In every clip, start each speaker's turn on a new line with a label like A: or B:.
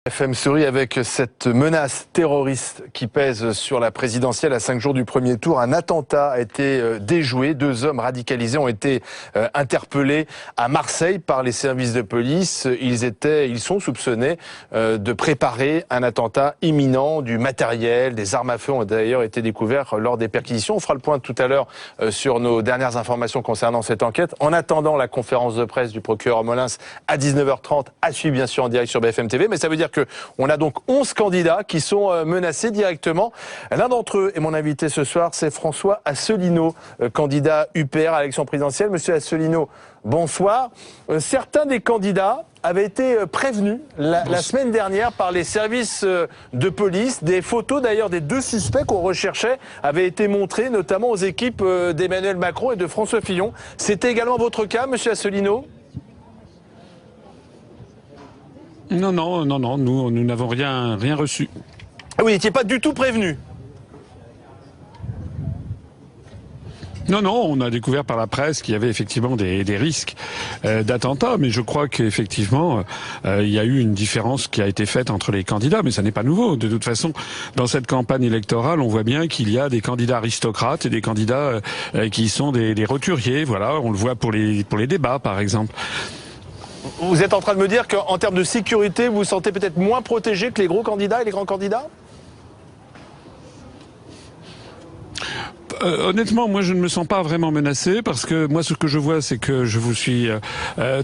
A: FM Story avec cette menace terroriste qui pèse sur la présidentielle à 5 jours du premier tour. Un attentat a été déjoué. 2 hommes radicalisés ont été interpellés à Marseille par les services de police. Ils sont soupçonnés de préparer un attentat imminent. Du matériel, des armes à feu ont d'ailleurs été découverts lors des perquisitions. On fera le point tout à l'heure sur nos dernières informations concernant cette enquête. En attendant la conférence de presse du procureur Molins à 19h30, à suivre bien sûr en direct sur BFM TV. Mais ça veut dire on a donc 11 candidats qui sont menacés directement. L'un d'entre eux est mon invité ce soir, c'est François Asselineau, candidat UPR à l'élection présidentielle. Monsieur Asselineau, bonsoir. Certains des candidats avaient été prévenus la semaine dernière par les services de police. Des photos d'ailleurs des 2 suspects qu'on recherchait avaient été montrées notamment aux équipes d'Emmanuel Macron et de François Fillon. C'était également votre cas, monsieur Asselineau ?
B: Non, nous n'avons rien reçu.
A: Ah, vous n'étiez pas du tout prévenu?
B: Non, on a découvert par la presse qu'il y avait effectivement des risques d'attentats, mais je crois qu'effectivement, il y a eu une différence qui a été faite entre les candidats, mais ça n'est pas nouveau. De toute façon, dans cette campagne électorale, on voit bien qu'il y a des candidats aristocrates et des candidats qui sont des roturiers. Voilà, on le voit pour les débats, par exemple.
A: Vous êtes en train de me dire qu'en termes de sécurité, vous vous sentez peut-être moins protégé que les gros candidats et les grands candidats ?
B: Honnêtement, moi je ne me sens pas vraiment menacé parce que moi ce que je vois c'est que je vous suis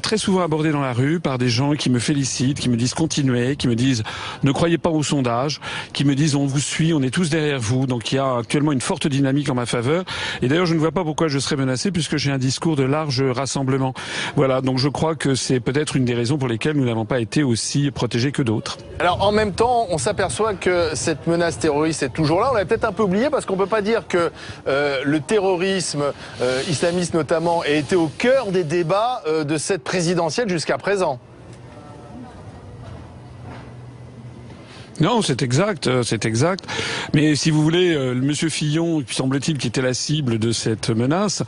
B: très souvent abordé dans la rue par des gens qui me félicitent, qui me disent continuez, qui me disent ne croyez pas aux sondages, qui me disent on vous suit, on est tous derrière vous. Donc il y a actuellement une forte dynamique en ma faveur et d'ailleurs je ne vois pas pourquoi je serais menacé puisque j'ai un discours de large rassemblement. Voilà, donc je crois que c'est peut-être une des raisons pour lesquelles nous n'avons pas été aussi protégés que d'autres.
A: Alors en même temps, on s'aperçoit que cette menace terroriste est toujours là. On l'a peut-être un peu oublié parce qu'on peut pas dire que le terrorisme islamiste notamment a été au cœur des débats de cette présidentielle jusqu'à présent.
B: Non, c'est exact. Mais si vous voulez, Monsieur Fillon, semble-t-il, qui était la cible de cette menace,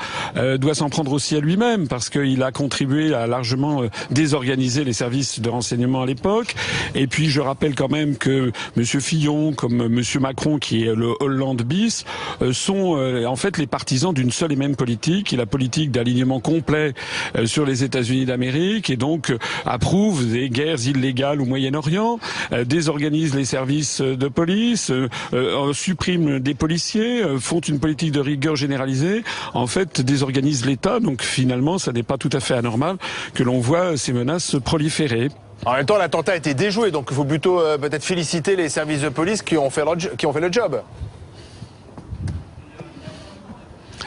B: doit s'en prendre aussi à lui-même, parce qu'il a contribué à largement désorganiser les services de renseignement à l'époque. Et puis, je rappelle quand même que Monsieur Fillon, comme Monsieur Macron, qui est le Hollande bis, sont en fait les partisans d'une seule et même politique, qui est la politique d'alignement complet sur les États-Unis d'Amérique, et donc approuve des guerres illégales au Moyen-Orient, désorganise les services de police, suppriment des policiers, font une politique de rigueur généralisée, en fait désorganisent l'État. Donc finalement, ça n'est pas tout à fait anormal que l'on voit ces menaces se proliférer.
A: En même temps, l'attentat a été déjoué, donc il faut plutôt peut-être féliciter les services de police qui ont fait le job.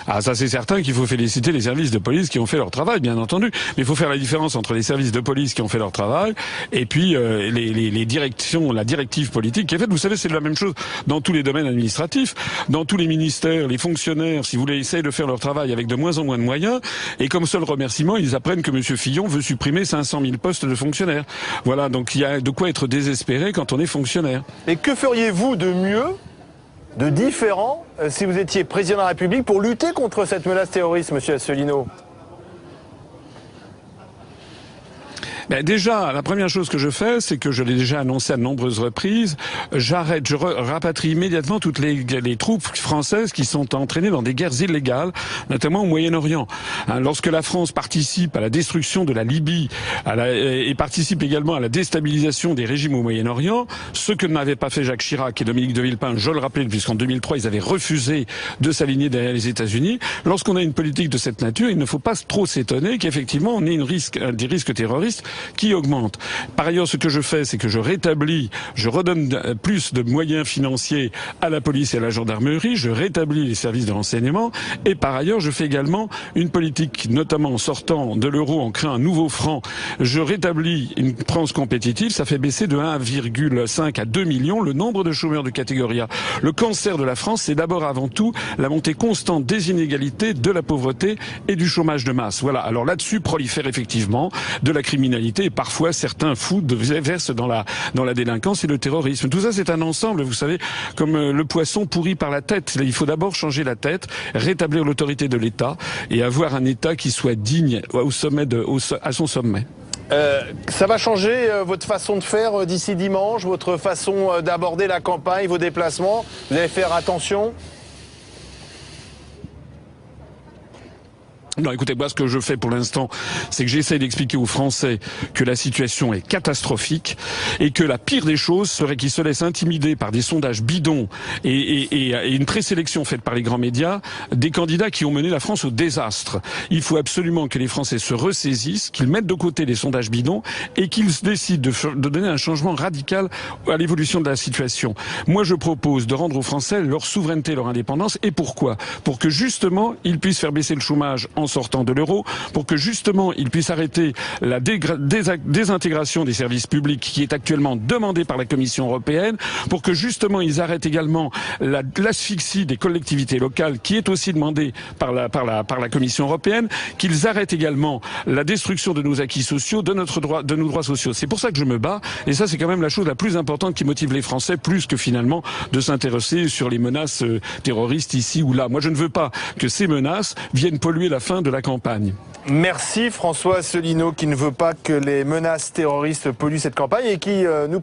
B: Ah, ça c'est certain qu'il faut féliciter les services de police qui ont fait leur travail, bien entendu. Mais il faut faire la différence entre les services de police qui ont fait leur travail et puis les directions, la directive politique qui est faite. Vous savez, c'est la même chose dans tous les domaines administratifs, dans tous les ministères, les fonctionnaires, si vous voulez, essayent de faire leur travail avec de moins en moins de moyens. Et comme seul remerciement, ils apprennent que Monsieur Fillon veut supprimer 500 000 postes de fonctionnaires. Voilà, donc il y a de quoi être désespéré quand on est fonctionnaire.
A: Et que feriez-vous de mieux, de différent, si vous étiez président de la République pour lutter contre cette menace terroriste, monsieur Asselineau?
B: Ben déjà, la première chose que je fais, c'est que je l'ai déjà annoncé à de nombreuses reprises, je rapatrie immédiatement toutes les troupes françaises qui sont entraînées dans des guerres illégales, notamment au Moyen-Orient. Lorsque la France participe à la destruction de la Libye et participe également à la déstabilisation des régimes au Moyen-Orient, ce que n'avait pas fait Jacques Chirac et Dominique de Villepin, je le rappelle, puisqu'en 2003, ils avaient refusé de s'aligner derrière les États-Unis, lorsqu'on a une politique de cette nature, il ne faut pas trop s'étonner qu'effectivement on ait des risques terroristes qui augmente. Par ailleurs, ce que je fais, c'est que je redonne plus de moyens financiers à la police et à la gendarmerie, je rétablis les services de renseignement, et par ailleurs, je fais également une politique, notamment en sortant de l'euro, en créant un nouveau franc. Je rétablis une France compétitive, ça fait baisser de 1,5 à 2 millions le nombre de chômeurs de catégorie A. Le cancer de la France, c'est d'abord avant tout la montée constante des inégalités, de la pauvreté et du chômage de masse. Voilà. Alors là-dessus prolifère effectivement de la criminalité et parfois certains fous versent dans la délinquance et le terrorisme. Tout ça c'est un ensemble, vous savez, comme le poisson pourri par la tête. Il faut d'abord changer la tête, rétablir l'autorité de l'État et avoir un État qui soit digne à son sommet.
A: Ça va changer votre façon de faire d'ici dimanche, votre façon d'aborder la campagne, vos déplacements? Vous allez faire attention?
B: Non, écoutez, moi, ce que je fais pour l'instant, c'est que j'essaie d'expliquer aux Français que la situation est catastrophique et que la pire des choses serait qu'ils se laissent intimider par des sondages bidons et une présélection faite par les grands médias des candidats qui ont mené la France au désastre. Il faut absolument que les Français se ressaisissent, qu'ils mettent de côté les sondages bidons et qu'ils décident de donner un changement radical à l'évolution de la situation. Moi, je propose de rendre aux Français leur souveraineté, leur indépendance. Et pourquoi? Pour que justement, ils puissent faire baisser le chômage en sortant de l'euro, pour que justement ils puissent arrêter la désintégration des services publics qui est actuellement demandée par la Commission européenne, pour que justement ils arrêtent également l'asphyxie des collectivités locales qui est aussi demandée par la Commission européenne, qu'ils arrêtent également la destruction de nos acquis sociaux, de nos droits sociaux. C'est pour ça que je me bats, et ça c'est quand même la chose la plus importante qui motive les Français, plus que finalement de s'intéresser sur les menaces terroristes ici ou là. Moi je ne veux pas que ces menaces viennent polluer la fin de la campagne.
A: Merci François Asselineau, qui ne veut pas que les menaces terroristes polluent cette campagne et qui nous